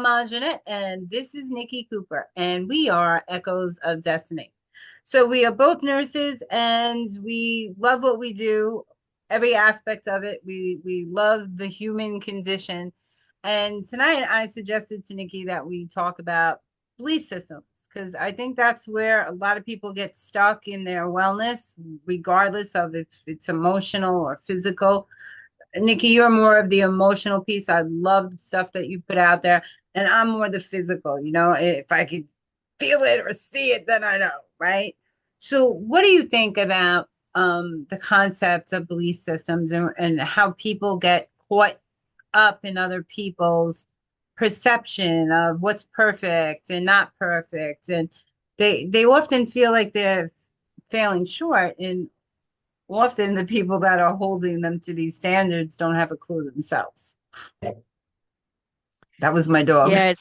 Anjanette, and this is Nikki Cooper, and we are Echoes of Destiny. So we are both nurses, and we love what we do, every aspect of it. We love the human condition, and tonight I suggested to Nikki that we talk about belief systems because I think that's where a lot of people get stuck in their wellness, regardless of if it's emotional or physical. Nikki, you're more of the emotional piece. I love the stuff that you put out there, and I'm more the physical. If I could feel it or see it, then I know, right? So, what do you think about the concept of belief systems and how people get caught up in other people's perception of what's perfect and not perfect, and they often feel like they're failing short, and often the people that are holding them to these standards don't have a clue themselves. That was my dog. Yeah,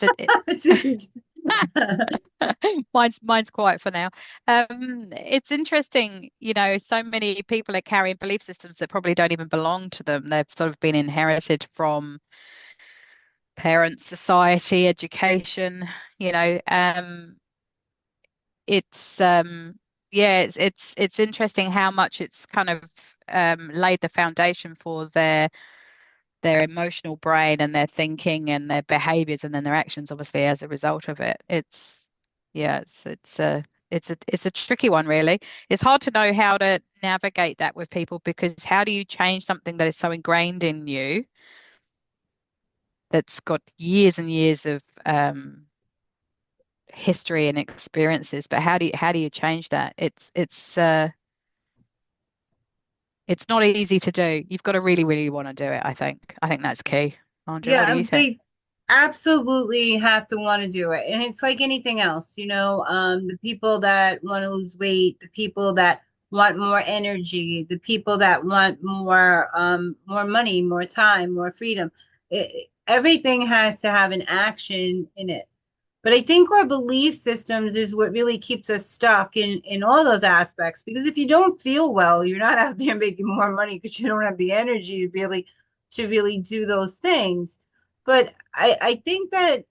mine's quiet for now. It's interesting, so many people are carrying belief systems that probably don't even belong to them. They've sort of been inherited from parents, society, education, you know. It's yeah, it's interesting how much it's kind of laid the foundation for their emotional brain and their thinking and their behaviors and then their actions obviously as a result of it. It's yeah, it's a tricky one really. It's hard to know how to navigate that with people because how do you change something that is so ingrained in you that's got years and years of history and experiences, but how do you change that? It's not easy to do. You've got to really, really want to do it, I think. I think that's key. Andra, what do Yeah, you think? they absolutely have to want to do it. And it's like anything else, the people that want to lose weight, the people that want more energy, the people that want more money, more time, more freedom. Everything has to have an action in it. But I think our belief systems is what really keeps us stuck in all those aspects. Because if you don't feel well, you're not out there making more money because you don't have the energy to really do those things. But I think that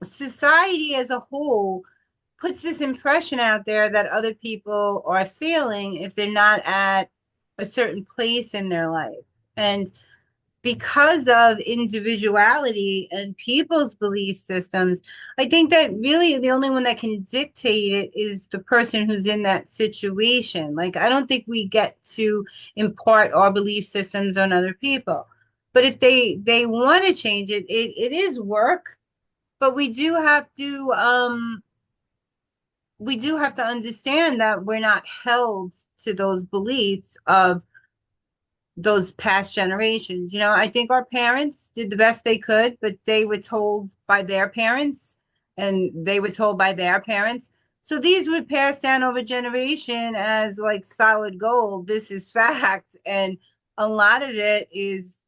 society as a whole puts this impression out there that other people are failing if they're not at a certain place in their life. And because of individuality and people's belief systems, I think that really the only one that can dictate it is the person who's in that situation. Like, I don't think we get to impart our belief systems on other people. But if they want to change it, it is work, but we do have to understand that we're not held to those beliefs of those past generations. I think our parents did the best they could, but they were told by their parents and they were told by their parents. So these would pass down over generation as like solid gold. This is fact. And a lot of it is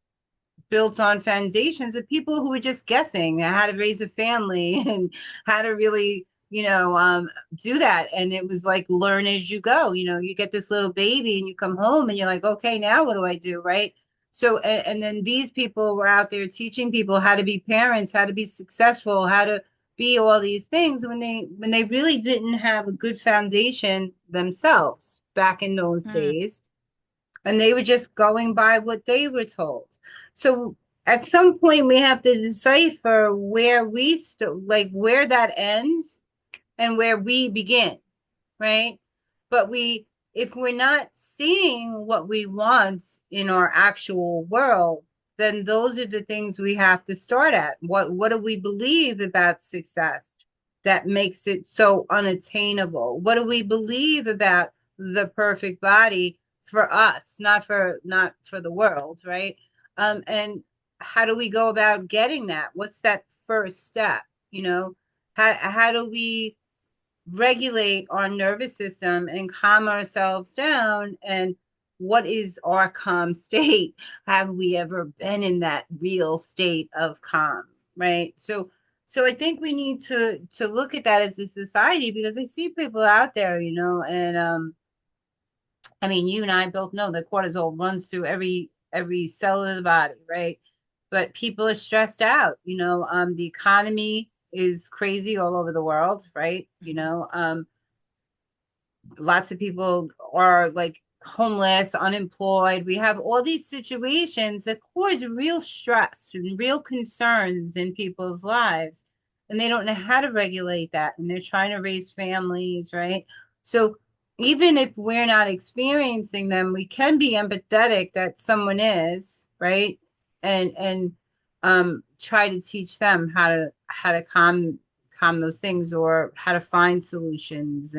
built on foundations of people who were just guessing how to raise a family and how to really do that. And it was like learn as you go. You get this little baby and you come home and you're like, okay, now what do I do, right? So and then these people were out there teaching people how to be parents, how to be successful, how to be all these things when they really didn't have a good foundation themselves back in those Mm. days, and they were just going by what they were told. So at some point we have to decipher where like where that ends and where we begin, right? But if we're not seeing what we want in our actual world, then those are the things we have to start at. What do we believe about success that makes it so unattainable? What do we believe about the perfect body for us, not for the world, right? And how do we go about getting that? What's that first step? You know, how do we regulate our nervous system and calm ourselves down? And what is our calm state? Have we ever been in that real state of calm, right? So I think we need to look at that as a society, because I see people out there, and I mean, you and I both know that cortisol runs through every cell of the body, right? but people are stressed out. The economy is crazy all over the world, right? Mhm. Lots of people are like homeless, unemployed. We have all these situations that cause real stress and real concerns in people's lives. And they don't know how to regulate that. And they're trying to raise families, right? So even if we're not experiencing them, we can be empathetic that someone is, right? And try to teach them how to calm those things, or how to find solutions,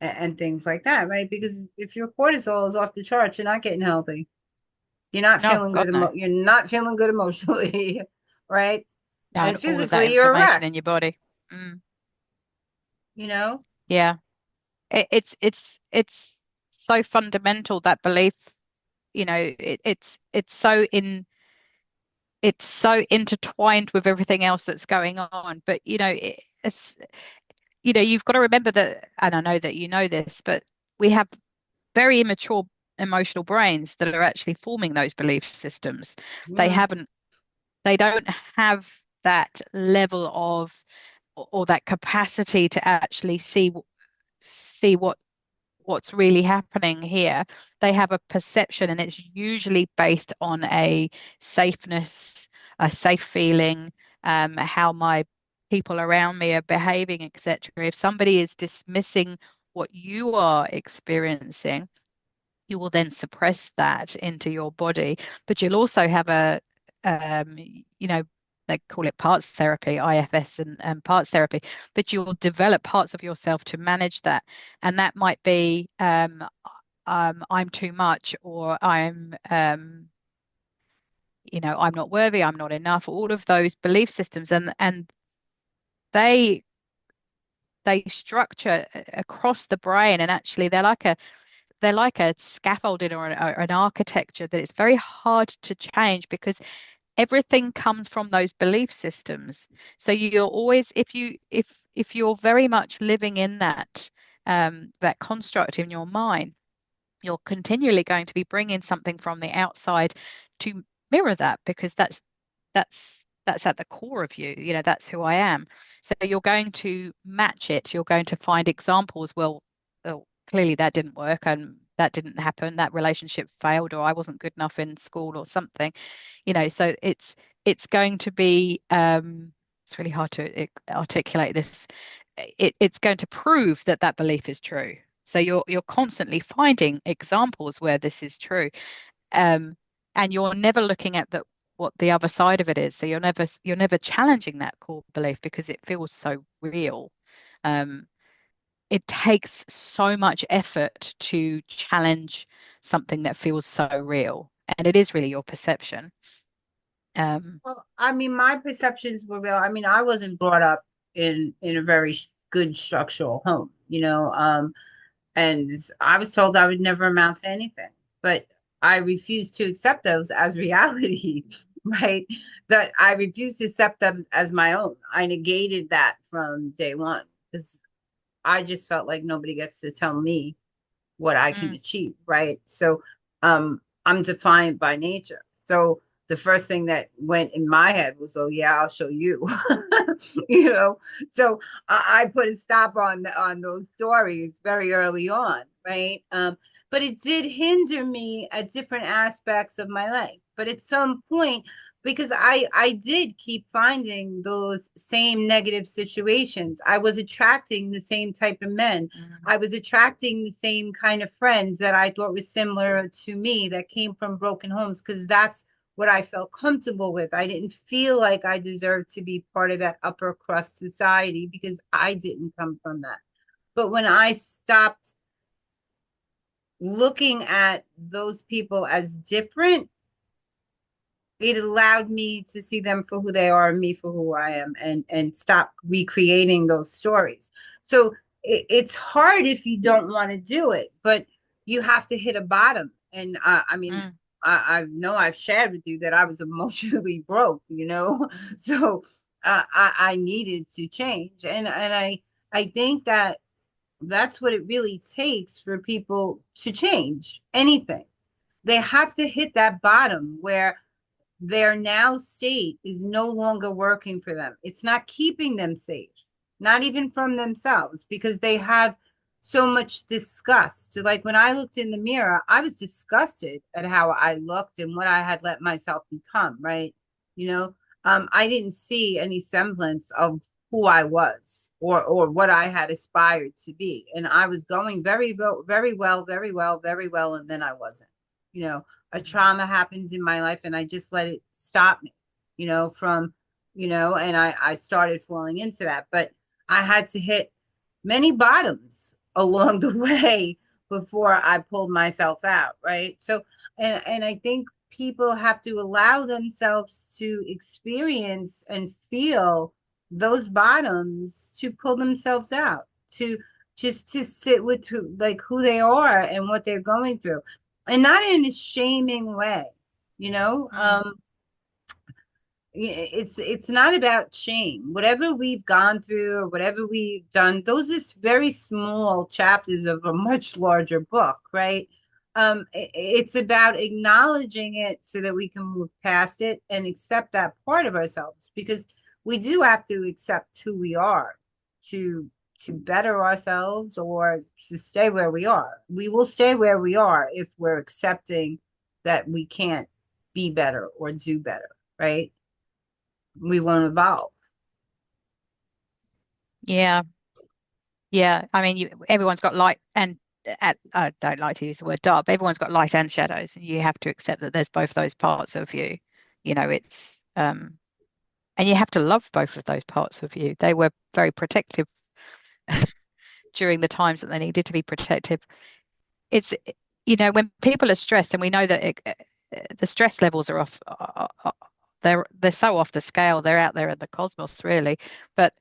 and things like that, right? Because if your cortisol is off the charts, you're not getting healthy. You're not Oh feeling God, good. no. You're not feeling good emotionally, right? No, And all of that physically, you're a inflammation wreck. in your body. Mm, You know. yeah. It's so fundamental, that belief, it's it's so intertwined with everything else that's going on. But you've got to remember that, and I know that you know this, but we have very immature emotional brains that are actually forming those belief systems. They Mm. haven't, they don't have that level of, or that capacity to actually see what's really happening here. They have a perception, and it's usually based on a safeness, a safe feeling, how my people around me are behaving, etc. If somebody is dismissing what you are experiencing, you will then suppress that into your body. But you'll also have um, you know, they call it parts therapy, IFS and parts therapy, but you'll develop parts of yourself to manage that. And that might be, I'm too much, or I'm not worthy, I'm not enough, all of those belief systems. And they, they structure across the brain, and actually they're like a scaffolding, or an architecture that it's very hard to change, because everything comes from those belief systems. So you're always, if you're very much living in that construct in your mind, you're continually going to be bringing something from the outside to mirror that, because that's at the core of you. That's who I am. So you're going to match it. You're going to find examples. Well, oh, clearly that didn't work, and that didn't happen. That relationship failed, or I wasn't good enough in school, or something. So it's going to be, it's really hard to articulate this. It's going to prove that that belief is true. So you're constantly finding examples where this is true, um, and you're never looking at what the other side of it is. So you're never challenging that core belief, because it feels so real. Um, it takes so much effort to challenge something that feels so real, and it is really your perception. Um, Well, I mean, my perceptions were real. I mean, I wasn't brought up in a very good structural home, and I was told I would never amount to anything. But I refused to accept those as reality, right? That I refused to accept them as my own. I negated that from day one, because I just felt like nobody gets to tell me what I can mm, achieve, right? So I'm defiant by nature. So the first thing that went in my head was, oh yeah, I'll show you. you know. So I put a stop on those stories very early on, right? But it did hinder me at different aspects of my life. But at some point, because I did keep finding those same negative situations. I was attracting the same type of men. mm, I was attracting the same kind of friends that I thought were similar to me, that came from broken homes, because that's what I felt comfortable with. I didn't feel like I deserved to be part of that upper crust society, because I didn't come from that. But when I stopped looking at those people as different, it allowed me to see them for who they are and me for who I am, and stop recreating those stories. So it's hard if you don't want to do it, but you have to hit a bottom. And I mean, mm, I know I've shared with you that I was emotionally broke, so I needed to change, and I think that that's what it really takes for people to change anything. They have to hit that bottom where their now state is no longer working for them. It's not keeping them safe, not even from themselves, because they have so much disgust. Like when I looked in the mirror, I was disgusted at how I looked and what I had let myself become, right? You know, I didn't see any semblance of who I was or what I had aspired to be. And I was going very well, very well, very well, and then I wasn't. You know, a trauma happens in my life and I just let it stop me, from, and I started falling into that. But I had to hit many bottoms along the way before I pulled myself out, right? So, and I think people have to allow themselves to experience and feel those bottoms to pull themselves out, to just to sit with like who they are and what they're going through, and not in a shaming way, you know. Mm. It's not about shame. Whatever we've gone through or whatever we've done, those are very small chapters of a much larger book, right? It's about acknowledging it so that we can move past it and accept that part of ourselves, because we do have to accept who we are to better ourselves or to stay where we are. We will stay where we are if we're accepting that we can't be better or do better, right? We won't evolve. Yeah. Yeah. I mean, everyone's got light and I don't like to use the word dark, but everyone's got light and shadows, and you have to accept that there's both those parts of you. It's and you have to love both of those parts of you. They were very protective during the times that they needed to be protective. It's, when people are stressed, and we know that the stress levels are off, they're so off the scale. They're out there in the cosmos, really. But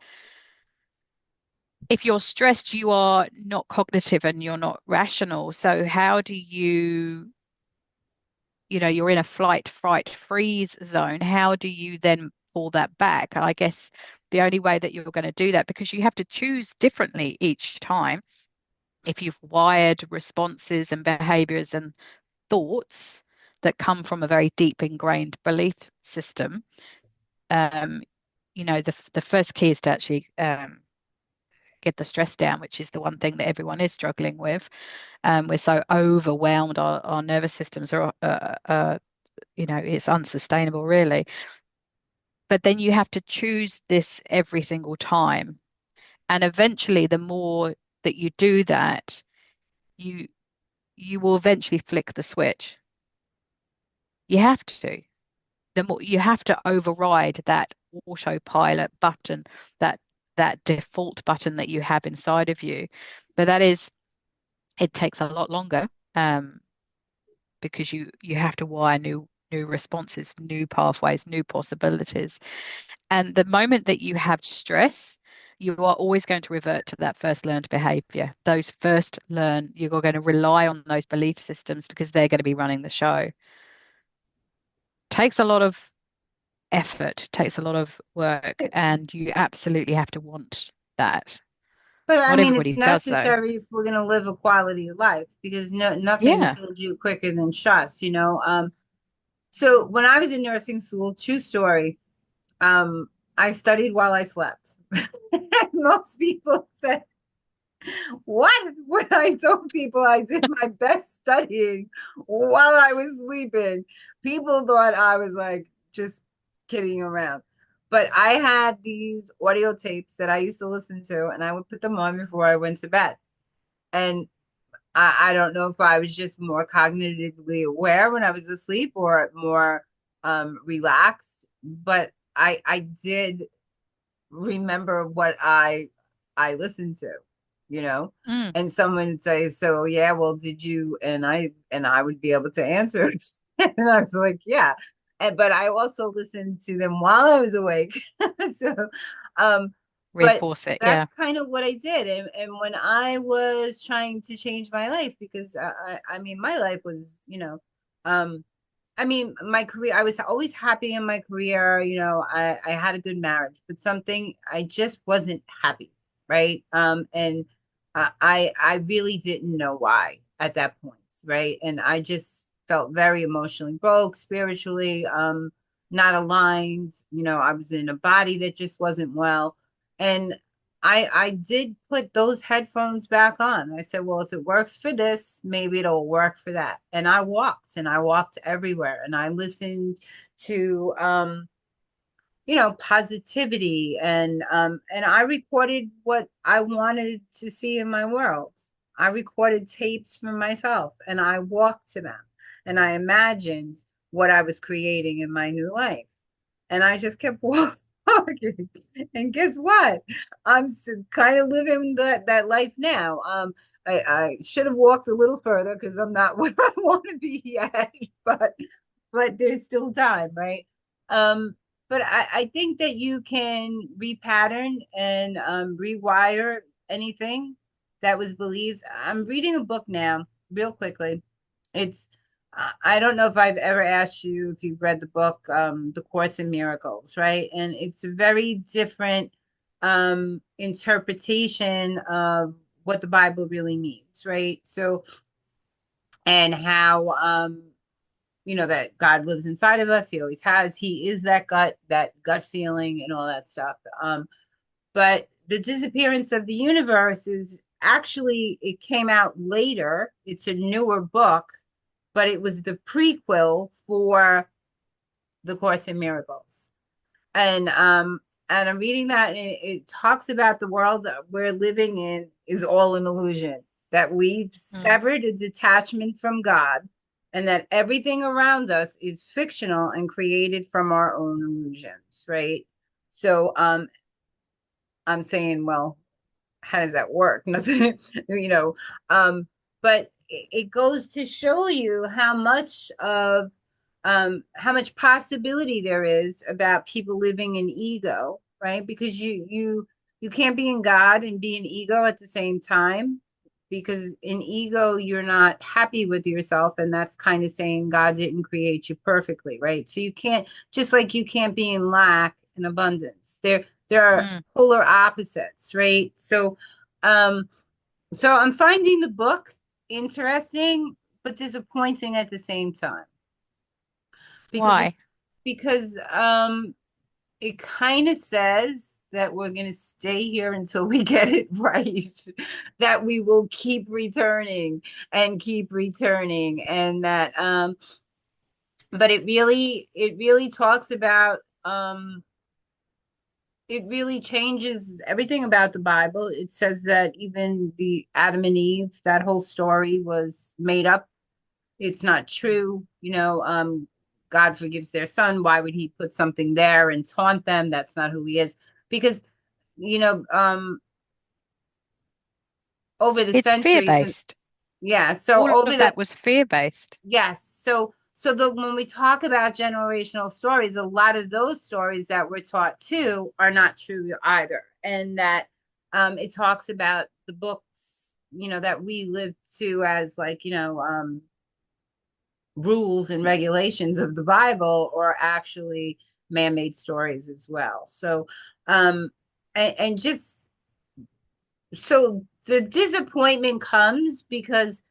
if you're stressed, you are not cognitive and you're not rational. So how do you're in a flight, fright, freeze zone. How do you then pull that back? And I guess the only way that you're going to do that, because you have to choose differently each time. If you've wired responses and behaviors and thoughts that come from a very deep ingrained belief system, um, the first key is to actually get the stress down, which is the one thing that everyone is struggling with. We're so overwhelmed, our nervous systems it's unsustainable, really. But then you have to choose this every single time. And eventually, the more that you do that, you you will eventually flick the switch. You have to. The more you have to override that autopilot button, that that default button that you have inside of you. But it takes a lot longer, because you have to wire new responses, new pathways, new possibilities. And the moment that you have stress, you are always going to revert to that first learned behavior. You're going to rely on those belief systems because they're going to be running the show. Takes a lot of effort, takes a lot of work, and you absolutely have to want that. But I Not mean, it's everybody does, though. necessary if we're going to live a quality of life, because nothing Yeah. kills you quicker than stress, you know. So when I was in nursing school, true story, I studied while I slept. Most people say, what? When I told people I did my best studying while I was sleeping, people thought I was like just kidding around. But I had these audio tapes that I used to listen to, and I would put them on before I went to bed. And I don't know if I was just more cognitively aware when I was asleep or more relaxed, but I did remember what I listened to, you know. Mm. And someone would say, "So yeah, well, did you?" And I would be able to answer, and I was like, "Yeah." But I also listened to them while I was awake. So, um, but Reinforce it. that's Yeah. kind of what I did. And when I was trying to change my life, because I mean, my life was, um, I mean, my career, I was always happy in my career. I had a good marriage, but something I just wasn't happy, right? And I really didn't know why at that point, right? And I just felt very emotionally broke, spiritually. not aligned. I was in a body that just wasn't well. And I did put those headphones back on. I said, well, if it works for this, maybe it'll work for that. And I walked everywhere and I listened to positivity, and I recorded what I wanted to see in my world. I recorded tapes for myself and I walked to them and I imagined what I was creating in my new life. And I just kept walking. And guess what? I'm kind of living that life now. I should have walked a little further because I'm not where I want to be yet, but there's still time, right? Um, but I think that you can repattern and rewire anything that was believed. I'm reading a book now, real quickly. It's I don't know if I've ever asked you if you've read the book, The Course in Miracles, right? And it's a very different interpretation of what the Bible really means, right? So, and how that God lives inside of us. He always has. He is that gut feeling and all that stuff. But the disappearance of the universe is actually, it came out later. It's a newer book, but it was the prequel for The Course in Miracles. And I'm reading that, and it talks about the world that we're living in is all an illusion, that we've Mm. severed a detachment from God, and that everything around us is fictional and created from our own illusions, right? So I'm saying, well, how does that work? Nothing, you know. But it goes to show you how much possibility there is about people living in ego, right? Because you can't be in God and be in ego at the same time. Because in ego, you're not happy with yourself, and that's kind of saying God didn't create you perfectly, right? So you can't, just like you can't be in lack and abundance. There are Mm. polar opposites, right? Um, so I'm finding the book interesting, but disappointing at the same time because Why? it's it kind of says that we're going to stay here until we get it right, that we will keep returning and keep returning, and that but it really talks about it really changes everything about the Bible. It says that even the Adam and Eve, that whole story was made up. It's not true. God forgives their son. Why would he put something there and taunt them? That's not who he is. Because, you know, over the It's centuries, and fear-based. yeah, so All over of the that was fear-based. yes. So when we talk about generational stories, a lot of those stories that we're taught too are not true either. And that it talks about the books, that we live to as like, rules and regulations of the Bible are actually man-made stories as well. So and just so the disappointment comes because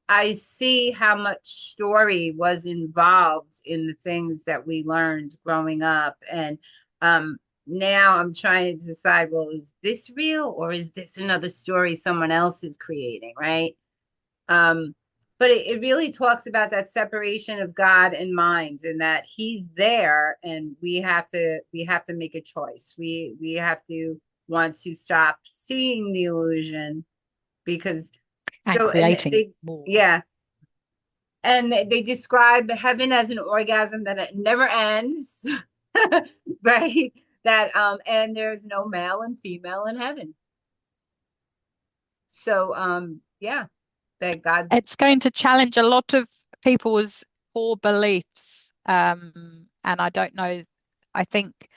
I see how much story was involved in the things that we learned growing up. And now I'm trying to decide, well, is this real or is this another story someone else is creating, right? Um, but it really talks about that separation of God and mind, and that He's there, and we have to make a choice. We have to want to stop seeing the illusion because And and creating they more. yeah, and they describe heaven as an orgasm that it never ends, right? That and there's no male and female in heaven. So yeah, that God. It's going to challenge a lot of people's core beliefs. And I don't know, I think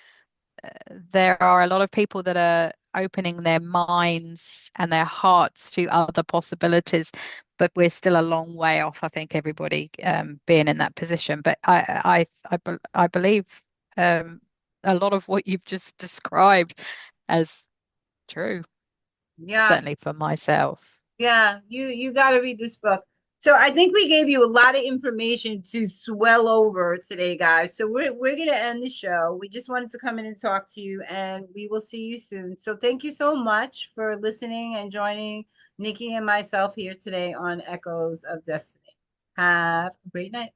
there are a lot of people that are opening their minds and their hearts to other possibilities, but we're still a long way off. I think everybody being in that position. But I believe um, a lot of what you've just described as true, Yeah, certainly for myself. yeah, you got to read this book. So I think we gave you a lot of information to swell over today, guys. So we're gonna end the show. We just wanted to come in and talk to you, and we will see you soon. So thank you so much for listening and joining Nikki and myself here today on Echoes of Destiny. Have a great night.